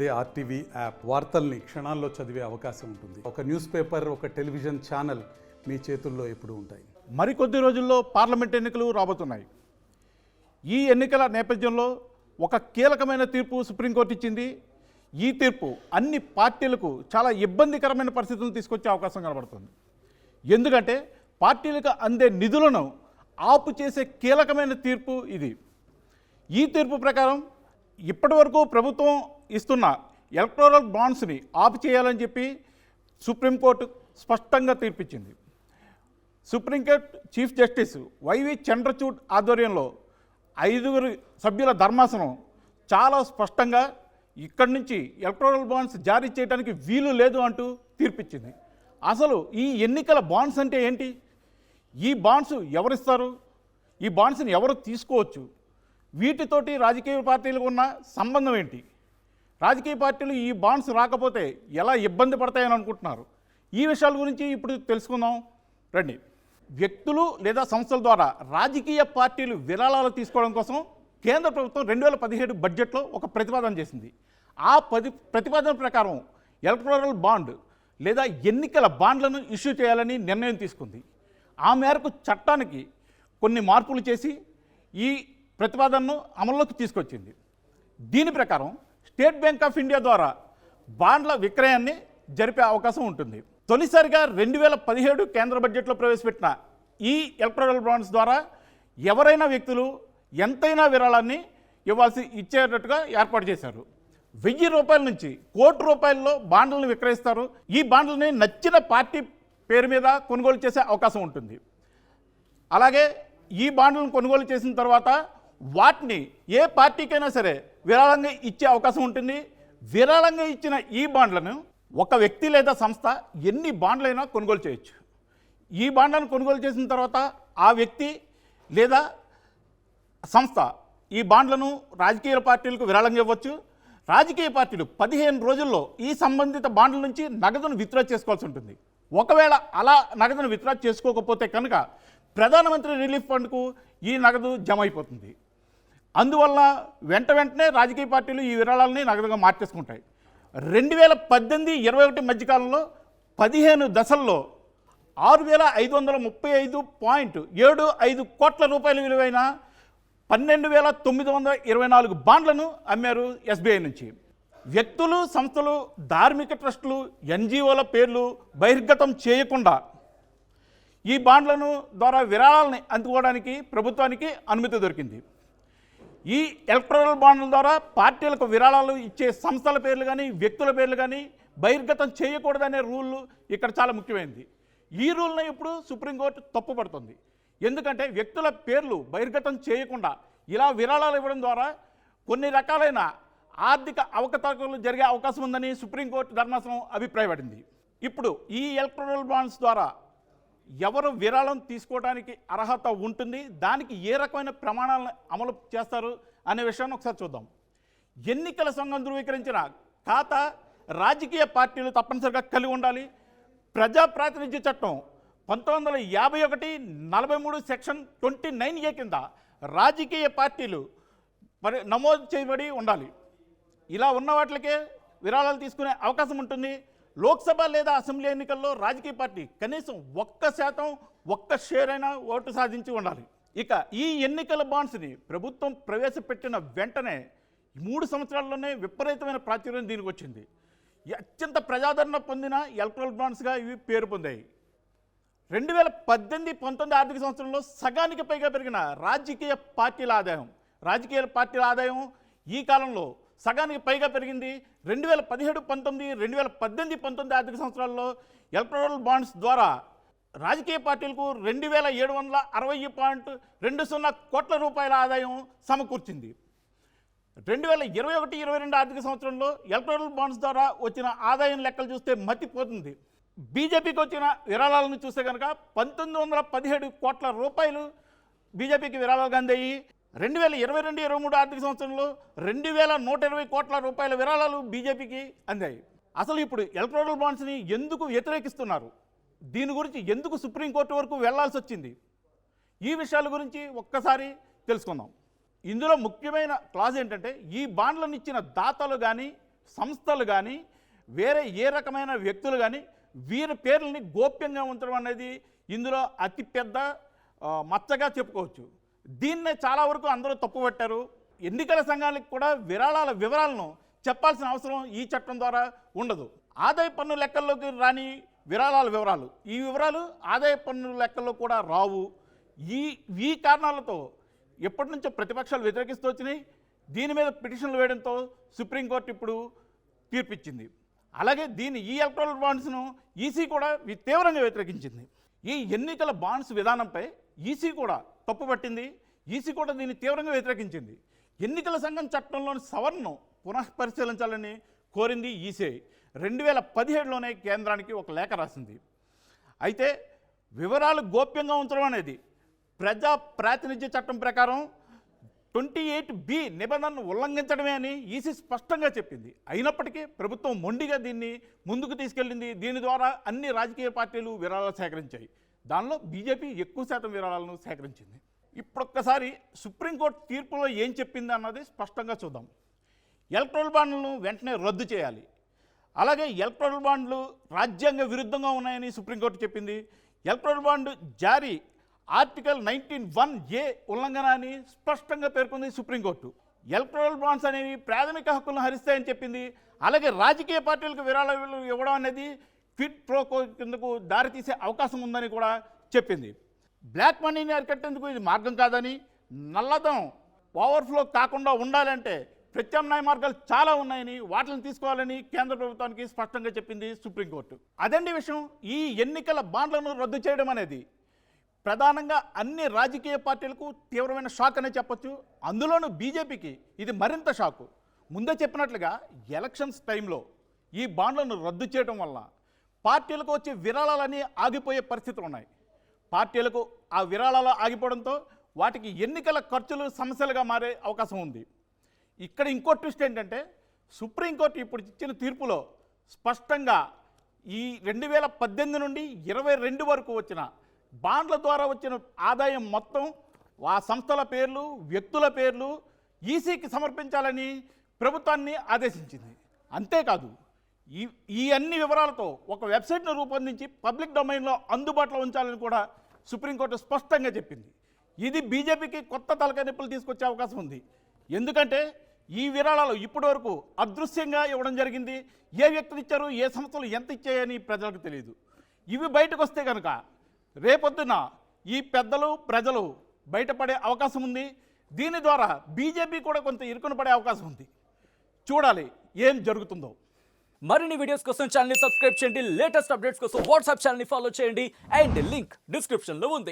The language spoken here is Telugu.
అదే ఆర్టీవీ యాప్ వార్తల్ని క్షణాల్లో చదివే అవకాశం ఉంటుంది. ఒక న్యూస్ పేపర్, ఒక టెలివిజన్ ఛానల్ మీ చేతుల్లో ఎప్పుడూ ఉంటాయి. మరికొద్ది రోజుల్లో పార్లమెంట్ ఎన్నికలు రాబోతున్నాయి. ఈ ఎన్నికల నేపథ్యంలో ఒక కీలకమైన తీర్పు సుప్రీంకోర్టు ఇచ్చింది. ఈ తీర్పు అన్ని పార్టీలకు చాలా ఇబ్బందికరమైన పరిస్థితులను తీసుకొచ్చే అవకాశం కనబడుతుంది. ఎందుకంటే పార్టీలకు అందే నిధులను ఆపు చేసే కీలకమైన తీర్పు ఇది. ఈ తీర్పు ప్రకారం ఇప్పటివరకు ప్రభుత్వం ఇస్తున్న ఎలక్టోరల్ బాండ్స్ని ఆపు చేయాలని చెప్పి సుప్రీంకోర్టు స్పష్టంగా తీర్పిచ్చింది. Supreme court chief justice Y V Chandrachud ఆధ్వర్యంలో 5 సభ్యుల ధర్మాసనం చాలా స్పష్టంగా ఇక్కడి నుంచి ఎలక్టోరల్ బాండ్స్ జారీ చేయడానికి వీలు లేదు అంటూ తీర్పిచ్చింది. అసలు ఈ ఎన్నికల బాండ్స్ అంటే ఏంటి? ఈ బాండ్స్ ఎవరిస్తారు? ఈ బాండ్స్ని ఎవరు తీసుకోవచ్చు? వీటితోటి రాజకీయ పార్టీలకు ఉన్న సంబంధం ఏంటి? రాజకీయ పార్టీలు ఈ బాండ్స్ రాకపోతే ఎలా ఇబ్బంది పడతాయని అనుకుంటున్నారు? ఈ విషయాల గురించి ఇప్పుడు తెలుసుకుందాం రండి. వ్యక్తులు లేదా సంస్థల ద్వారా రాజకీయ పార్టీలు విరాళాలు తీసుకోవడం కోసం కేంద్ర ప్రభుత్వం 2017 బడ్జెట్లో ఒక ప్రతిపాదన చేసింది. ఆ ప్రతిపాదన ప్రకారం ఎలక్టోరల్ బాండ్ లేదా ఎన్నికల బాండ్లను ఇష్యూ చేయాలని నిర్ణయం తీసుకుంది. ఆ మేరకు చట్టానికి కొన్ని మార్పులు చేసి ఈ ప్రతిపాదనను అమల్లోకి తీసుకొచ్చింది. దీని ప్రకారం స్టేట్ బ్యాంక్ ఆఫ్ ఇండియా ద్వారా బాండ్ల విక్రయాన్ని జరిపే అవకాశం ఉంటుంది. తొలిసారిగా 2017 కేంద్ర బడ్జెట్లో ప్రవేశపెట్టిన ఈ ఎలక్టోరల్ బాండ్స్ ద్వారా ఎవరైనా వ్యక్తులు ఎంతైనా విరాళాన్ని ఇచ్చేటట్టుగా ఏర్పాటు చేశారు. 1000 రూపాయల నుంచి ₹1,00,00,000 బాండ్లను విక్రయిస్తారు. ఈ బాండ్లని నచ్చిన పార్టీ పేరు మీద కొనుగోలు చేసే అవకాశం ఉంటుంది. అలాగే ఈ బాండ్లను కొనుగోలు చేసిన తర్వాత వాటిని ఏ పార్టీకైనా సరే విరాళంగా ఇచ్చే అవకాశం ఉంటుంది. విరాళంగా ఇచ్చిన ఈ బాండ్లను ఒక వ్యక్తి లేదా సంస్థ ఎన్ని బాండ్లైనా కొనుగోలు చేయొచ్చు. ఈ బాండ్లను కొనుగోలు చేసిన తర్వాత ఆ వ్యక్తి లేదా సంస్థ ఈ బాండ్లను రాజకీయ పార్టీలకు విరాళంగా ఇవ్వచ్చు. రాజకీయ పార్టీలు 15 రోజుల్లో ఈ సంబంధిత బాండ్ల నుంచి నగదును విత్డ్రా చేసుకోవాల్సి ఉంటుంది. ఒకవేళ అలా నగదును విత్డ్రా చేసుకోకపోతే కనుక ప్రధానమంత్రి రిలీఫ్ ఫండ్కు ఈ నగదు జమ అయిపోతుంది. అందువల్ల వెంటనే రాజకీయ పార్టీలు ఈ విరాళాలని నగదుగా మార్చేసుకుంటాయి. 2018-21 మధ్యకాలంలో 15 దశల్లో 6,535.75 కోట్ల రూపాయల విలువైన 12,924 బాండ్లను అమ్మారు ఎస్బీఐ నుంచి. వ్యక్తులు, సంస్థలు, ధార్మిక ట్రస్టులు, ఎన్జిఓల పేర్లు బహిర్గతం చేయకుండా ఈ బాండ్లను ద్వారా విరాళాలని అందుకోవడానికి ప్రభుత్వానికి అనుమతి దొరికింది. ఈ ఎలక్టోరల్ బాండ్ల ద్వారా పార్టీలకు విరాళాలు ఇచ్చే సంస్థల పేర్లు కానీ వ్యక్తుల పేర్లు కానీ బహిర్గతం చేయకూడదనే రూల్ ఇక్కడ చాలా ముఖ్యమైనది. ఈ రూల్ని ఇప్పుడు సుప్రీంకోర్టు తప్పుపడుతుంది. ఎందుకంటే వ్యక్తుల పేర్లు బహిర్గతం చేయకుండా ఇలా విరాళాలు ఇవ్వడం ద్వారా కొన్ని రకాలైన ఆర్థిక అవకతవకలు జరిగే అవకాశం ఉందని సుప్రీంకోర్టు ధర్మాసనం అభిప్రాయపడింది. ఇప్పుడు ఈ ఎలక్టోరల్ బాండ్స్ ద్వారా ఎవరు విరాళం తీసుకోవడానికి అర్హత ఉంటుంది, దానికి ఏ రకమైన ప్రమాణాలను అమలు చేస్తారు అనే విషయాన్ని ఒకసారి చూద్దాం. ఎన్నికల సంఘం ధృవీకరించిన ఖాతా రాజకీయ పార్టీలు తప్పనిసరిగా కలిగి ఉండాలి. ప్రజా ప్రాతినిధ్య చట్టం 1951-43 సెక్షన్ 29A కింద రాజకీయ పార్టీలు నమోదు చేయబడి ఉండాలి. ఇలా ఉన్న వాటికే విరాళాలు తీసుకునే అవకాశం ఉంటుంది. లోక్సభ లేదా అసెంబ్లీ ఎన్నికల్లో రాజకీయ పార్టీ కనీసం 1% 1 షేర్ అయినా ఓటు సాధించి ఉండాలి. ఇక ఈ ఎన్నికల బాండ్స్ని ప్రభుత్వం ప్రవేశపెట్టిన వెంటనే 3 సంవత్సరాల్లోనే విపరీతమైన ప్రాచుర్యం దీనికి వచ్చింది. అత్యంత ప్రజాదరణ పొందిన ఎలక్టోరల్ బాండ్స్గా ఇవి పేరు పొందాయి. 2018-19 ఆర్థిక సంవత్సరంలో సగానికి పైగా పెరిగిన రాజకీయ పార్టీల ఆదాయం ఈ కాలంలో సగానికి పైగా పెరిగింది. 2017-19, 2018-19 ఆర్థిక సంవత్సరాల్లో ఎలక్టోరల్ బాండ్స్ ద్వారా రాజకీయ పార్టీలకు 2,760.20 కోట్ల రూపాయల ఆదాయం సమకూర్చింది. 2021-22 ఆర్థిక సంవత్సరంలో ఎలక్టోరల్ బాండ్స్ ద్వారా వచ్చిన ఆదాయం లెక్కలు చూస్తే మతిపోతుంది. బీజేపీకి వచ్చిన విరాళాలను చూస్తే కనుక 1,917 కోట్ల రూపాయలు బీజేపీకి విరాళాలుగా అందాయి. 2022-23 ఆర్థిక సంవత్సరంలో 2,120 కోట్ల రూపాయల విరాళాలు బీజేపీకి అందాయి. అసలు ఇప్పుడు ఎలక్టోరల్ బాండ్స్ని ఎందుకు వ్యతిరేకిస్తున్నారు, దీని గురించి ఎందుకు సుప్రీంకోర్టు వరకు వెళ్లాల్సి వచ్చింది, ఈ విషయాల గురించి ఒక్కసారి తెలుసుకుందాం. ఇందులో ముఖ్యమైన క్లాజ్ ఏంటంటే ఈ బాండ్లను ఇచ్చిన దాతలు కానీ సంస్థలు కానీ వేరే ఏ రకమైన వ్యక్తులు కానీ వీరి పేర్లని గోప్యంగా ఉంచడం అనేది ఇందులో అతిపెద్ద మచ్చగా చెప్పుకోవచ్చు. దీన్నే చాలా వరకు అందరూ తప్పుపట్టారు. ఎన్నికల సంఘానికి కూడా విరాళాల వివరాలను చెప్పాల్సిన అవసరం ఈ చట్టం ద్వారా ఉండదు. ఆదాయ పన్ను లెక్కల్లోకి రాని విరాళాల వివరాలు, ఈ వివరాలు ఆదాయ పన్ను లెక్కల్లో కూడా రావు. ఈ కారణాలతో ఎప్పటి నుంచో ప్రతిపక్షాలు వ్యతిరేకిస్తూ వచ్చినాయి. దీని మీద పిటిషన్లు వేయడంతో సుప్రీంకోర్టు ఇప్పుడు తీర్పిచ్చింది. అలాగే ఈ ఎలక్ట్రల్ బాండ్స్ను ఈసీ కూడా తీవ్రంగా వ్యతిరేకించింది. ఈ ఎన్నికల బాండ్స్ విధానంపై ఈసీ కూడా తప్పుపట్టింది. ఈసీ కూడా దీన్ని తీవ్రంగా వ్యతిరేకించింది. ఎన్నికల సంఘం చట్టంలోని సవరణను పునఃపరిశీలించాలని కోరింది ఈసీ. 2017లోనే కేంద్రానికి ఒక లేఖ రాసింది. అయితే వివరాలు గోప్యంగా ఉంచడం అనేది ప్రజా ప్రాతినిధ్య చట్టం ప్రకారం 28B నిబంధనను ఉల్లంఘించడమే అని ఈసీ స్పష్టంగా చెప్పింది. అయినప్పటికీ ప్రభుత్వం మొండిగా దీన్ని ముందుకు తీసుకెళ్ళింది. దీని ద్వారా అన్ని రాజకీయ పార్టీలు విరాళాలు సేకరించాయి. దానిలో బీజేపీ ఎక్కువ శాతం విరాళాలను సేకరించింది. ఇప్పుడొక్కసారి సుప్రీంకోర్టు తీర్పులో ఏం చెప్పింది అన్నది స్పష్టంగా చూద్దాం. ఎలక్ట్రల్ బాండ్లను వెంటనే రద్దు చేయాలి. అలాగే ఎలక్ట్రల్ బాండ్లు రాజ్యాంగ విరుద్ధంగా ఉన్నాయని సుప్రీంకోర్టు చెప్పింది. ఎలక్ట్రల్ బాండ్ జారీ ఆర్టికల్ 19(1)A ఉల్లంఘన అని స్పష్టంగా పేర్కొంది సుప్రీంకోర్టు. ఎలక్ట్రల్ బాండ్స్ అనేవి ప్రాథమిక హక్కులను హరిస్తాయని చెప్పింది. అలాగే రాజకీయ పార్టీలకు విరాళాలు ఇవ్వడం అనేది క్విడ్ ప్రోకో కిందకు దారితీసే అవకాశం ఉందని కూడా చెప్పింది. బ్లాక్ మనీని అరికట్టేందుకు ఇది మార్గం కాదని, నల్లధనం ఓవర్ఫ్లో కాకుండా ఉండాలంటే ప్రత్యామ్నాయ మార్గాలు చాలా ఉన్నాయని, వాటిని తీసుకోవాలని కేంద్ర ప్రభుత్వానికి స్పష్టంగా చెప్పింది సుప్రీంకోర్టు. అదండి విషయం. ఈ ఎన్నికల బాండ్లను రద్దు చేయడం అనేది ప్రధానంగా అన్ని రాజకీయ పార్టీలకు తీవ్రమైన షాక్ అనే చెప్పొచ్చు. అందులోనూ బీజేపీకి ఇది మరింత షాకు. ముందే చెప్పినట్లుగా ఎలక్షన్స్ టైంలో ఈ బాండ్లను రద్దు చేయడం వల్ల పార్టీలకు వచ్చే విరాళాలన్నీ ఆగిపోయే పరిస్థితులు ఉన్నాయి. పార్టీలకు ఆ విరాళాలు ఆగిపోవడంతో వాటికి ఎన్నికల ఖర్చులు సమస్యలుగా మారే అవకాశం ఉంది. ఇక్కడ ఇంకో ట్విస్ట్ ఏంటంటే సుప్రీంకోర్టు ఇప్పుడు ఇచ్చిన తీర్పులో స్పష్టంగా ఈ 2018 నుండి 22 వరకు వచ్చిన బాండ్ల ద్వారా వచ్చిన ఆదాయం మొత్తం ఆ సంస్థల పేర్లు, వ్యక్తుల పేర్లు ఈసీకి సమర్పించాలని ప్రభుత్వాన్ని ఆదేశించింది. అంతేకాదు ఈ అన్ని వివరాలతో ఒక వెబ్సైట్ను రూపొందించి పబ్లిక్ డొమైన్లో అందుబాటులో ఉంచాలని కూడా సుప్రీంకోర్టు స్పష్టంగా చెప్పింది. ఇది బీజేపీకి కొత్త తలకాయ నొప్పులు తీసుకొచ్చే అవకాశం ఉంది. ఎందుకంటే ఈ విరాళాలు ఇప్పటి వరకు అదృశ్యంగా ఇవ్వడం జరిగింది. ఏ వ్యక్తులు ఇచ్చారు, ఏ సంస్థలు ఎంత ఇచ్చాయని ప్రజలకు తెలియదు. ఇవి బయటకు వస్తే కనుక రేపొద్దున ఈ పెద్దలు ప్రజలు బయటపడే అవకాశం ఉంది. దీని ద్వారా బీజేపీ కూడా కొంత ఇరుకున పడే అవకాశం ఉంది. చూడాలి ఏం జరుగుతుందో. మరిన్ని వీడియోస్ కోసం ఛానల్ ని సబ్స్క్రైబ్ చేయండి. లేటెస్ట్ అప్డేట్స్ కోసం వాట్సాప్ ఛానల్ ని ఫాలో చేయండి. అండ్ లింక్ డిస్క్రిప్షన్ లో ఉంది.